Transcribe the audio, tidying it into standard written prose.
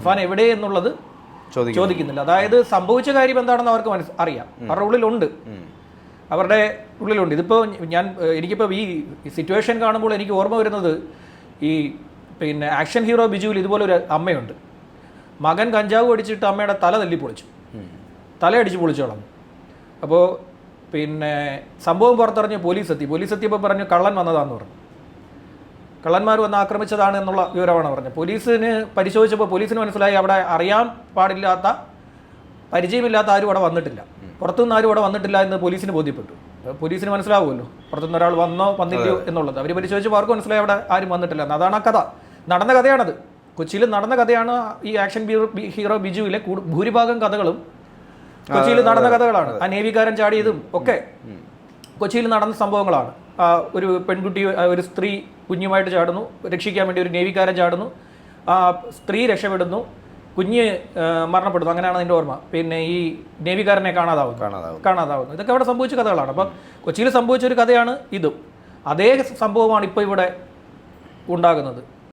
ഇർഫാൻ എവിടെ എന്നുള്ളത് ചോദിക്കുന്നില്ല. അതായത് സംഭവിച്ച കാര്യം എന്താണെന്ന് അവർക്ക് അറിയാം, അവരുടെ ഉള്ളിലുണ്ട്, അവരുടെ ഉള്ളിലുണ്ട്. ഇതിപ്പോൾ എനിക്കിപ്പോൾ ഈ സിറ്റുവേഷൻ കാണുമ്പോൾ എനിക്ക് ഓർമ്മ വരുന്നത് ഈ പിന്നെ ആക്ഷൻ ഹീറോ ബിജുവിൽ ഇതുപോലെ ഒരു അമ്മയുണ്ട്. മകൻ കഞ്ചാവ് അടിച്ചിട്ട് അമ്മയുടെ തല തല്ലി പൊളിച്ചു, തലയടിച്ച് പൊളിച്ചു കളഞ്ഞു. അപ്പോൾ പിന്നെ സംഭവം പുറത്തറിഞ്ഞ് പോലീസ് എത്തിയപ്പോൾ പറഞ്ഞു കള്ളൻ വന്നതാണെന്ന് പറഞ്ഞു. കള്ളന്മാർ വന്ന് ആക്രമിച്ചതാണ് എന്നുള്ള വിവരമാണ് പറഞ്ഞത്. പോലീസിന് പരിശോധിച്ചപ്പോൾ പോലീസിന് മനസ്സിലായി അവിടെ അറിയാൻ പാടില്ലാത്ത, പരിചയമില്ലാത്ത ആരും അവിടെ വന്നിട്ടില്ല, പുറത്തുനിന്ന് ആരും അവിടെ വന്നിട്ടില്ല എന്ന് പോലീസിന് ബോധ്യപ്പെട്ടു. പോലീസിന് മനസ്സിലാവുമല്ലോ പുറത്തുനിന്ന് ഒരാൾ വന്നോ വന്നില്ലയോ എന്നുള്ളത്. അവർ പരിശോധിച്ചപ്പോൾ അവർക്ക് മനസ്സിലായി അവിടെ ആരും വന്നിട്ടില്ല എന്ന്. അതാണ് ആ കഥ, നടന്ന കഥയാണത്. കൊച്ചിയിൽ നടന്ന കഥയാണ് ഈ ആക്ഷൻ ഹീറോ ബിജുവിലെ ഭൂരിഭാഗം കഥകളും കൊച്ചിയിൽ നടന്ന കഥകളാണ്. ആ നേവിക്കാരൻ ചാടിയതും ഒക്കെ കൊച്ചിയിൽ നടന്ന സംഭവങ്ങളാണ്. ഒരു പെൺകുട്ടി, ഒരു സ്ത്രീ കുഞ്ഞുമായിട്ട് ചാടുന്നു, രക്ഷിക്കാൻ വേണ്ടി ഒരു നേവിക്കാരൻ ചാടുന്നു, ആ സ്ത്രീ രക്ഷപ്പെടുന്നു, കുഞ്ഞ് മരണപ്പെടുന്നു, അങ്ങനെയാണ് അതിൻ്റെ ഓർമ്മ. പിന്നെ ഈ നേവിക്കാരനെ കാണാതാവുന്നു. ഇതൊക്കെ അവിടെ സംഭവിച്ച കഥകളാണ്. അപ്പം കൊച്ചിയിൽ സംഭവിച്ച ഒരു കഥയാണ് ഇതും. അതേ സംഭവമാണ് ഇപ്പോൾ ഇവിടെ ഉണ്ടാകുന്നത്.